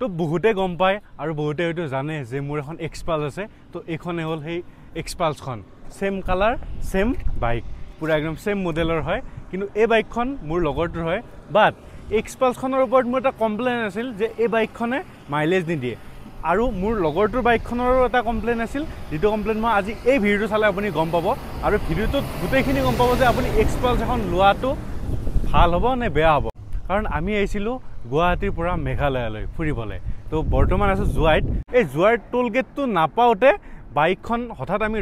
তো বহুতে গম পায় আৰু বহুতে হয়তো জানে যে মোৰ এখন এক্সপালছ আছে তো এইখনে হ'ল সেই এক্সপালছখন সেম কালাৰ সেম বাইক পুৰা একদম সেম মডেলৰ হয় কিন্তু এই বাইকখন মোৰ লগৰটোৰ হয় বাট এক্সপালছখনৰ ওপৰত মোৰ এটা কমপ্লেইন আছিল যে এই বাইকখনে মাইলেজ নিদিয়ে আৰু মোৰ লগৰটোৰ বাইকখনৰো এটা কমপ্লেইন আছিল যেটো কমপ্লেইন মই আজি এই ভিডিঅ'টো চালে আপুনি গম পাব আৰু ভিডিঅ'টোত গোটেইখিনি গম পাব যে আপুনি এক্সপালছ এখন লোৱাটো ভাল হ'ব নে বেয়া হ'ব কাৰণ আমি আহিছিলোঁ গুৱাহাটীৰ পৰা মেঘালয়লৈ ফুৰিবলৈ তো বৰ্তমান আছোঁ জুৱাইত এই জুৱাইৰ টোল গেটটো নাপাওঁতে বাইকখন হঠাৎ আমি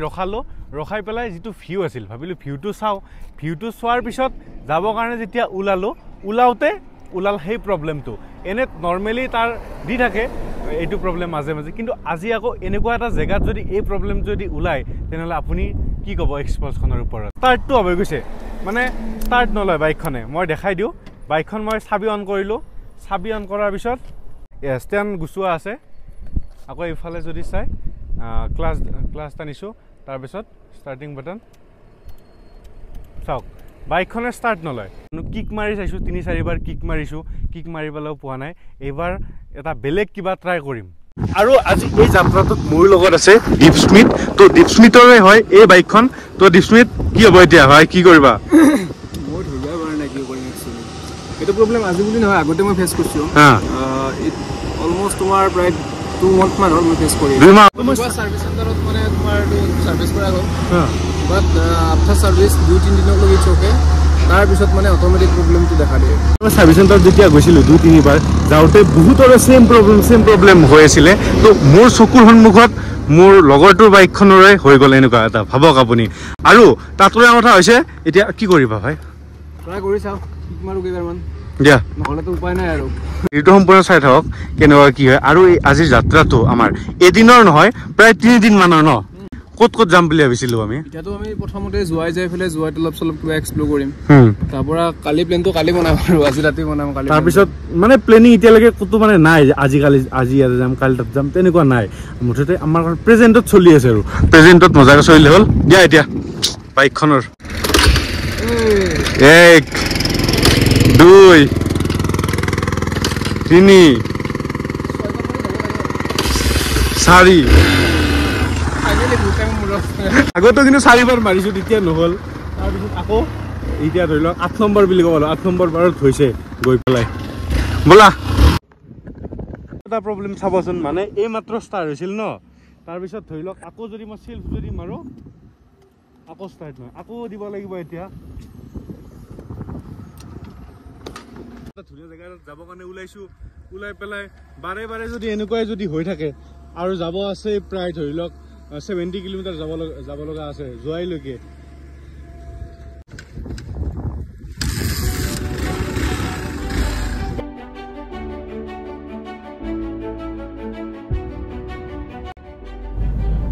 ৰখাই পেলাই যিটো ভিউ আছিল ভাবিলোঁ ভিউটো চাওঁ ভিউটো চোৱাৰ পিছত যাবৰ কাৰণে যেতিয়া ওলাল সেই প্ৰব্লেমটো এনে নৰ্মেলি তাৰ দি থাকে এইটো প্ৰব্লেম মাজে মাজে কিন্তু আজি আকৌ এনেকুৱা এটা জেগাত যদি এই প্ৰব্লেম যদি ওলায় তেনেহ'লে আপুনি কি ক'ব এক্সপালছখনৰ ওপৰত ষ্টাৰ্টটো হৈ গৈছে মানে ষ্টাৰ্ট নলয় বাইকখনে মই দেখাই দিওঁ বাইকখন মই চাবি অন কৰিলোঁ চাবি অন কৰাৰ পিছত ষ্টেণ্ড গুচোৱা আছে আকৌ এইফালে যদি চাই ক্লাছ টানিছোঁ তাৰপিছত ষ্টাৰ্টিং বাটন চাওক বাইকখনে ষ্টাৰ্ট নলয় কিক মাৰি চাইছোঁ 3-4 বাৰ কিক মাৰিছোঁ কিক মাৰি পেলাইও পোৱা নাই এইবাৰ এটা বেলেগ কিবা ট্ৰাই কৰিম আৰু আজি এই যাত্ৰাটোত মোৰ লগত আছে দীপস্মিত তো দীপস্মিতৰে হয় এই বাইকখন তো দীপস্মিত কি হ'ব এতিয়া হয় কি কৰিবা মই ধৰিব পৰা নাই কি কৰিম একচুৱেলি এইটো প্ৰব্লেম আজি বুলি নহয় আগতে মই ফেচ কৰিছোঁ অলমষ্ট তোমাৰ প্ৰায় 2 months মান হ'ল মই ফেচ কৰি তোমাৰ সাৰ্ভিস চেণ্টাৰত মানে তোমাৰ সাৰ্ভিস কৰা হ'ল বাট আফটাৰ সাৰ্ভিস 2-3 দিনলৈকে চকে তাৰ পিছত মানে অটোমেটিক প্ৰব্লেমটো দেখা দিয়ে মই সাৰ্ভিস চেণ্টাৰত যেতিয়া গৈছিলোঁ 2-3 বাৰ যাওঁতে বহুতৰে সেম প্ৰব্লেম হৈ আছিলে তো মোৰ চকুৰ সন্মুখত মোৰ লগৰটোৰ বাইকখনৰে হৈ গ'ল এনেকুৱা এটা ভাবক আপুনি আৰু তাতৰে কথা হৈছে এতিয়া কি কৰিবা ভাই ট্ৰাই কৰি চাওঁ কিক মাৰো কেইবাৰমান দিয়া নহ'লেতো উপায় নাই আৰু এইটো সম্পূৰ্ণ চাই থাকক কেনেকুৱা কি হয় আৰু এই আজিৰ যাত্ৰাটো আমাৰ এদিনৰ নহয় প্ৰায় 3 দিন মানৰ ন ক'ত যাম বুলি ভাবিছিলোঁ আমি এতিয়াতো আমি প্ৰথমতে জুৱাই যাই ফেলে জুৱাইত অলপ কিবা এক্সপ্লোৰ কৰিম তাৰপৰা কালি প্লেনটো কালি বনাম আৰু আজি ৰাতি বনাম কালি তাৰপিছত মানে প্লেনিং এতিয়ালৈকে ক'তো মানে নাই আজি ইয়াতে যাম কালি তাত যাম তেনেকুৱা নাই মুঠতে আমাৰ প্ৰেজেণ্টত চলি আছে আৰু প্ৰেজেণ্টত মজাকৈ চলিলে হ'ল দিয়া এতিয়া বাইকখনৰ 1 2 3 4 আগতো কিন্তু 4 বাৰ মাৰিছোঁ তেতিয়া নহ'ল তাৰপিছত আকৌ এতিয়া ধৰি লওক 8 নম্বৰ বুলি ক'ব 8 নম্বৰ বাৰত হৈছে গৈ পেলাই ব'লা এটা প্ৰব্লেম চাবচোন মানে এই মাত্ৰ ষ্টাৰ্ট হৈছিল ন তাৰপিছত ধৰি লওক আকৌ যদি মই চেল্ফ যদি মাৰোঁ আকৌ ষ্টাৰ্ট নহয় আকৌ দিব লাগিব এতিয়া ধুনীয়া জেগাত যাবৰ কাৰণে ওলাই পেলাই বাৰে যদি এনেকুৱাই যদি হৈ থাকে আৰু যাব আছে প্ৰায় ধৰি লওক 70 কিলোমিটাৰ যাব লগা আছে জুৱাইলৈকে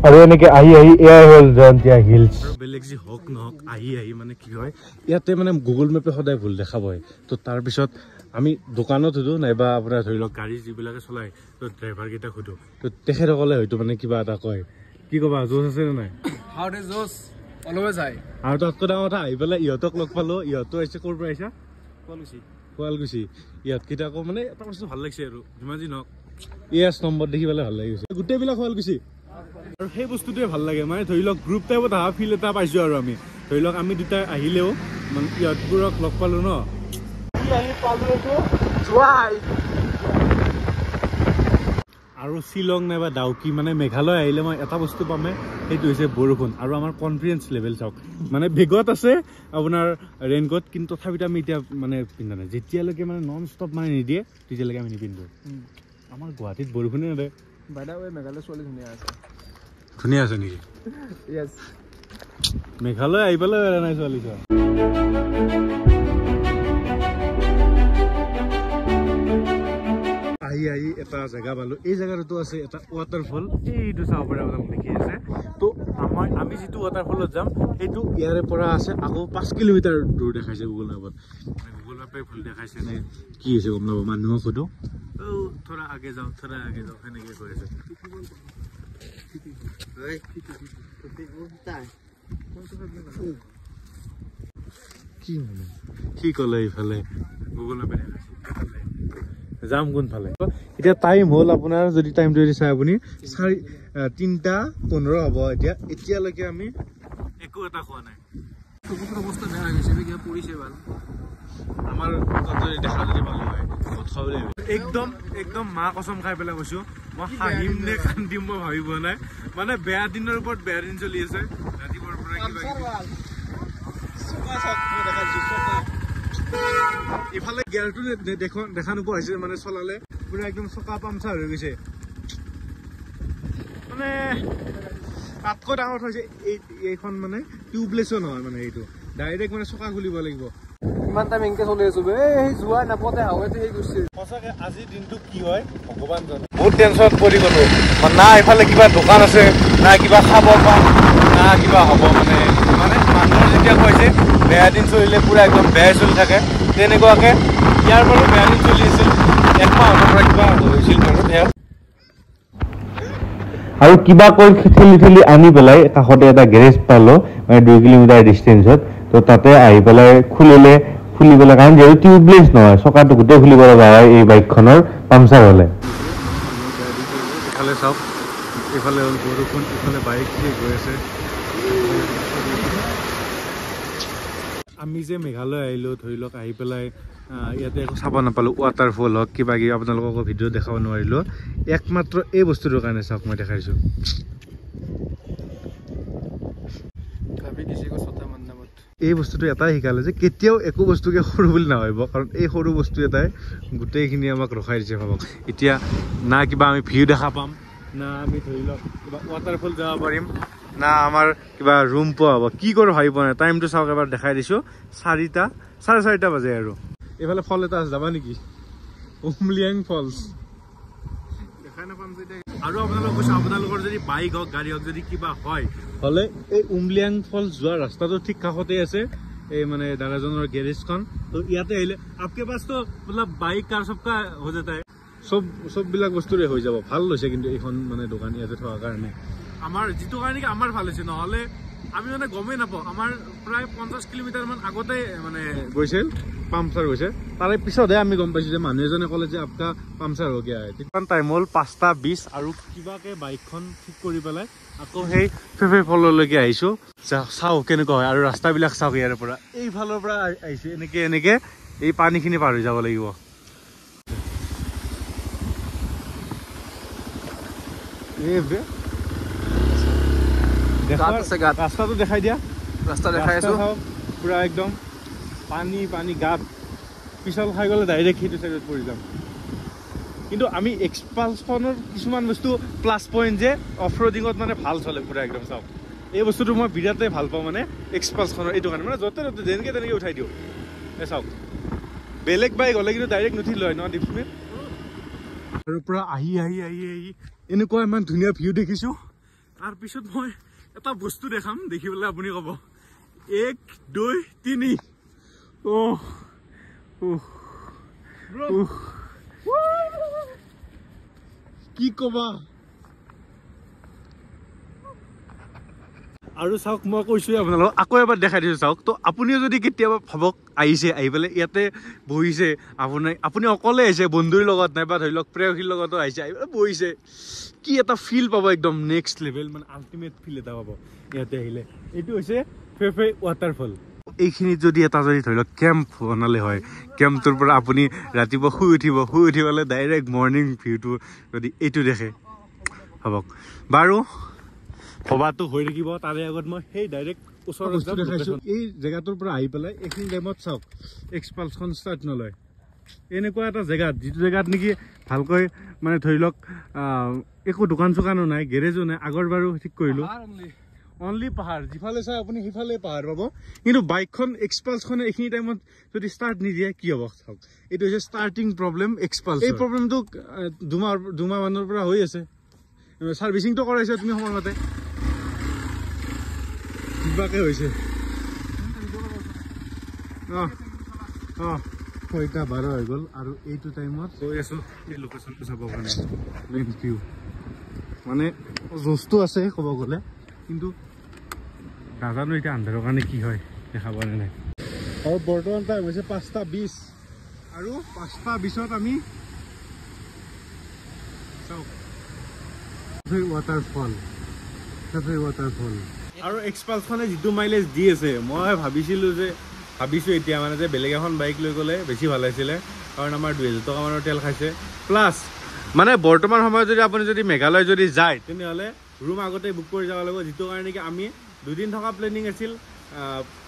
আৰু এনেকে আহি এয়াই হ'ল জয়ন্তীয়া হিলছ বেলেগ যি হওক নহওক আহি মানে কি হয় ইয়াতে মানে গুগল মেপে সদায় ভুল দেখাবই তো তাৰপিছত আমি দোকানত সোধো নাইবা আপোনাৰ ধৰি লওক গাড়ী যিবিলাকে চলায় তো ড্ৰাইভাৰকেইটাক সোধো তো তেখেতসকলে হয়তো মানে কিবা এটা কয় কি ক'বা জোচ আছে নে নাই আৰু তাতকৈ ডাঙৰ কথা আহি পেলাই ইহঁতক লগ পালো ইহঁতো আহিছে ক'ৰ পৰা আহিছা শুৱালকুছি ইহঁতকেইটা আকৌ মানে এটা বস্তু ভাল লাগিছে আৰু যিমান যি নহওক ES নম্বৰ দেখি পেলাই ভাল লাগি গৈছে গোটেইবিলাক শুৱালকুছি আৰু সেই বস্তুটোৱে ভাল লাগে মানে ধৰি লওক গ্ৰুপ টাইপত অহা ফিল এটা পাইছোঁ আৰু আমি ধৰি লওক আমি দুটা আহিলেও মানে ইহঁতবোৰক লগ পালোঁ ন আৰু শ্বিলং নাইবা ডাউকি মানে মেঘালয় আহিলে মই এটা বস্তু পামে সেইটো হৈছে বৰষুণ আৰু আমাৰ কনফিডেন্স লেভেল চাওক মানে বেগত আছে আপোনাৰ ৰেইনকোট কিন্তু তথাপিতো আমি এতিয়া মানে পিন্ধা নাই যেতিয়ালৈকে মানে নন ষ্টপ মানে নিদিয়ে তেতিয়ালৈকে আমি নিপিন্ধো আমাৰ গুৱাহাটীত বৰষুণে নেদে মেঘালয় ছোৱালী ধুনীয়া আছে নেকি মেঘালয় আহি পেলাই নাই ছোৱালী চোৱা আহি এটা জেগা পালো এই জেগাটো আছে এটা ৱাটাৰফল এইটো চাব পাৰে আপোনালোক দেখি আছে তো আমি যিটো ৱাটাৰফলত যাম সেইটো ইয়াৰে পৰা আছে আকৌ 5 কিলোমিটাৰ দূৰ দেখাইছে গুগল মেপে ভুল দেখাইছে নে কি হৈছে গম নাপাব মানুহক সোধো থোৰা আগে যাওঁ সেনেকে কৈ আছে কি ক'লে ইফালে গুগল মেপে দেখাইছে যাম কোনফালে এতিয়া টাইম হ'ল আপোনাৰ যদি টাইমটো যদি চাই আপুনি 3:15 হ'ব এতিয়ালৈকে আমি একো এটা খোৱা নাই অৱস্থা বেয়া হৈ গৈছে কিবা পৰিছে ভাল আমাৰ দেখা যদি ভাল হয় একদম মা কচম খাই পেলাই কৈছো মই হাঁহিম নে কান্দিম মই ভাবি পোৱা নাই মানে বেয়া দিনৰ ওপৰত বেয়া দিন চলি আছে ৰাতিপুৱাৰ পৰা ইফালে গিয়াৰটো দেখা নোপোৱা হৈছে মানে চলালে পুৰা একদম চকা পামচাৰ হৈ গৈছে মানে তাতকৈ ডাঙৰ হৈছে এইখন মানে টিউবলেছো নহয় মানে এইটো ডাইৰেক্ট মানে চকা খুলিব লাগিব ইমান টাইম এনেকে চলি আছো এই যোৱা নাপতে হাৱাইতে সেই গৈছে সঁচাকে আজিৰ দিনটো কি হয় ভগৱান জানে বহুত টেনচন পৰি গলো না এইফালে কিবা দোকান আছে না কিবা খাব পাম না কিবা হ'ব মানে মানুহৰ যেতিয়া কৈছে বেয়া দিন চলিলে পুৰা একদম বেয়া চলি থাকে তেনেকুৱাকে ইয়াৰ পৰা বেয়া দিন চলি আছিল একমাহৰ পৰা কিবা হৈছিল আৰু কিবা কৈ ঠেলি আনি পেলাই কাষতে এটা গেৰেজ পালো মানে 2 কিলোমিটাৰ ডিষ্টেঞ্চত তো তাতে আহি পেলাই খুলি পেলাই কাৰণ যিহেতু টিউবলেছ নহয় চকাটো গোটেই খুলিব লগা হয় এই বাইকখনৰ পামচাৰ হ'লে ইফালে চাওক ইফালে হ'ল বৰষুণ ইফালে বাইক গৈ আছে আমি যে মেঘালয় আহিলোঁ ধৰি লওক আহি পেলাই ইয়াতে একো চাব নাপালোঁ ৱাটাৰফল হওক কিবা কিবি আপোনালোকক ভিডিঅ' দেখাব নোৱাৰিলোঁ একমাত্ৰ এই বস্তুটোৰ কাৰণে চাওক মই দেখাইছোঁ এই বস্তুটো এটাই শিকালে যে কেতিয়াও একো বস্তুকে সৰু বুলি নাভাবিব কাৰণ এই সৰু বস্তু এটাই গোটেইখিনি আমাক ৰখাই দিছে ভাবক এতিয়া না কিবা আমি ভিউ দেখা পাম না আমি ধৰি লওক কিবা ৱাটাৰফল যাব পাৰিম না আমাৰ কিবা ৰুম পোৱা হ'ব কি কৰোঁ ভাবি পোৱা নাই টাইমটো চাওক এবাৰ দেখাই দিছোঁ 4:30 বাজে আৰু এইফালে ফল এটা যাবা নেকি উমলিয়াং ফলছ দেখাই নাপাম আৰু আপোনালোক কৈছোঁ আপোনালোকৰ যদি বাইক হওক গাড়ী হওক যদি কিবা হয় হ'লে এই উমলিয়াং ফলছ যোৱা ৰাস্তাটো ঠিক কাষতে আছে এই মানে দাদাজনৰ গেৰেজখন তো ইয়াতে আহিলে আপকে পাছ তো মতলব বাইক কাৰ সবকা হৈ যাতা है সববিলাক বস্তুৰে হৈ যাব ভাল লৈছে কিন্তু এইখন মানে দোকান ইয়াতে থকাৰ কাৰণে আমাৰ যিটো কাৰণে আমাৰ ভাল হৈছে নহ'লে আমি মানে গমেই নাপাওঁ আমাৰ প্ৰায় 50 কিলোমিটাৰমান আগতে মানে গৈছিল পামচাৰ হৈছে তাৰে পিছতহে আমি গম পাইছোঁ যে মানুহ এজনে ক'লে যে আপকা পামচাৰ হৈ গয়া কিমান টাইম হ'ল 5:20 আৰু কিবাকে বাইকখন ঠিক কৰি পেলাই আকৌ সেই ফেফে ফললৈকে আহিছোঁ চাওঁ কেনেকুৱা হয় আৰু ৰাস্তাবিলাক চাওক ইয়াৰ পৰা এইফালৰ পৰা আহিছোঁ এনেকে এই পানীখিনি পাৰ হৈ যাব লাগিব ৰাস্তাটো দেখাই দিয়া ৰাস্তা দেখাই আছো পুৰা একদম পানী গাত পিছল খাই গ'লে ডাইৰেক্ট সেইটো চাইডত পৰি যাম কিন্তু আমি এক্সপালছখনৰ কিছুমান বস্তু প্লাছ পইণ্ট যে অফ ৰোডিঙত মানে ভাল চলে পুৰা একদম চাওক এই বস্তুটো মই বিৰাটেই ভাল পাওঁ মানে এক্সপালছখনৰ এইটো কাৰণে মানে য'তে ত'তে যেনেকৈ তেনেকৈ উঠাই দিওঁ এই চাওক বেলেগ বাইক হ'লে কিন্তু ডাইৰেক্ট নুঠিল হয় ন দীপস্মিত আৰু পৰা আহি এনেকুৱা ইমান ধুনীয়া ভিউ দেখিছোঁ তাৰপিছত মই এটা বস্তু দেখাম দেখি পেলাই আপুনি ক'ব 1 2 3 কি ক'বা আৰু চাওক মই কৈছোঁ আপোনালোকক আকৌ এবাৰ দেখাই দিছোঁ চাওক তো আপুনিও যদি কেতিয়াবা ভাবক আহিছে আহি পেলাই ইয়াতে বহিছে আপুনি অকলে আহিছে বন্ধুৰ লগত নাইবা ধৰি লওক প্ৰেয়সীৰ লগতো আহিছে আহি পেলাই বহিছে কি এটা ফিল পাব একদম নেক্সট লেভেল মানে আল্টিমেট ফিল এটা পাব ইয়াতে আহিলে এইটো হৈছে ফেফে ৱাটাৰফল এইখিনিত যদি ধৰি লওক কেম্প বনালে হয় কেম্পটোৰ পৰা আপুনি ৰাতিপুৱা শুই উঠি পেলাই ডাইৰেক্ট মৰ্ণিং ভিউটো যদি এইটো দেখে ভাবক বাৰু ভবাটো হৈ থাকিব তাৰে আগত মই সেই ডাইৰেক্ট ওচৰত দেখাইছোঁ এই জেগাটোৰ পৰা আহি পেলাই এইখিনি টাইমত চাওক এক্সপালছখন ষ্টাৰ্ট নলয় এনেকুৱা এটা জেগাত যিটো জেগাত নেকি ভালকৈ মানে ধৰি লওক একো দোকান চোকানো নাই গেৰেজো নাই আগৰ বাৰু ঠিক কৰিলোঁ অনলি পাহাৰ যিফালে চাই আপুনি সিফালে পাহাৰ পাব কিন্তু বাইকখন এক্সপালছখনে এইখিনি টাইমত যদি ষ্টাৰ্ট নিদিয়ে কি হ'ব চাওক এইটো হৈছে ষ্টাৰ্টিং প্ৰব্লেম এক্সপালছ এই প্ৰব্লেমটো দুমাহ মানৰ পৰা হৈ আছে ছাৰ্ভিচিংটো কৰাইছে তুমি সময়মতে কিবাকে হৈছে 6:12 হৈ গ'ল আৰু এইটো টাইমত গৈ আছোঁ এই লোকেশ্যনটো চাব কাৰণে মেইন ভিউ মানে জোচটো আছে ক'ব গ'লে কিন্তু নাজানো এতিয়া আন্ধাৰৰ কাৰণে কি হয় দেখা পোৱা নাই আৰু বৰ্তমান টাইম হৈছে 5:20 আৰু 5:20ত আমি ৱাটাৰফল আৰু এক্সপালছখনে যিটো মাইলেজ দি আছে মই ভাবিছোঁ এতিয়া মানে যে বেলেগ এখন বাইক লৈ গ'লে বেছি ভাল আছিলে কাৰণ আমাৰ 2000 টকা মানৰ তেল খাইছে প্লাছ মানে বৰ্তমান সময়ত যদি আপুনি যদি মেঘালয় যদি যায় তেনেহ'লে ৰুম আগতে বুক কৰি যাব লাগিব যিটো কাৰণে কি আমি 2 দিন থকা প্লেনিং আছিল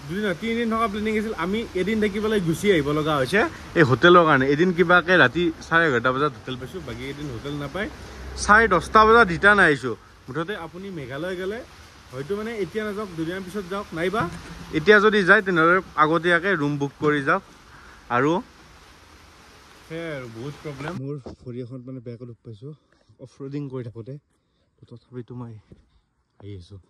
3 দিন থকা প্লেনিং আছিল আমি এদিন থাকিবলৈ গুচি আহিব লগা হৈছে এই হোটেলৰ কাৰণে এদিন কিবাকে ৰাতি 11:30 বজাত হোটেল পাইছোঁ বাকী এদিন হোটেল নাপায় 10:30 বজাত ৰিটাৰ্ণ আহিছোঁ মুঠতে আপুনি মেঘালয় গ'লে হয়তো মানে এতিয়া নাযাওক দুদিনৰ পিছত যাওক নাইবা এতিয়া যদি যায় তেনেহ'লে আগতীয়াকৈ ৰুম বুক কৰি যাওক আৰু সেয়াই আৰু বহুত প্ৰব্লেম মোৰ ভৰি এখন মানে বেয়াকৈ দুখ পাইছোঁ অফ ৰোডিং কৰি থাকোঁতে তথাপিতো মই আহি আছোঁ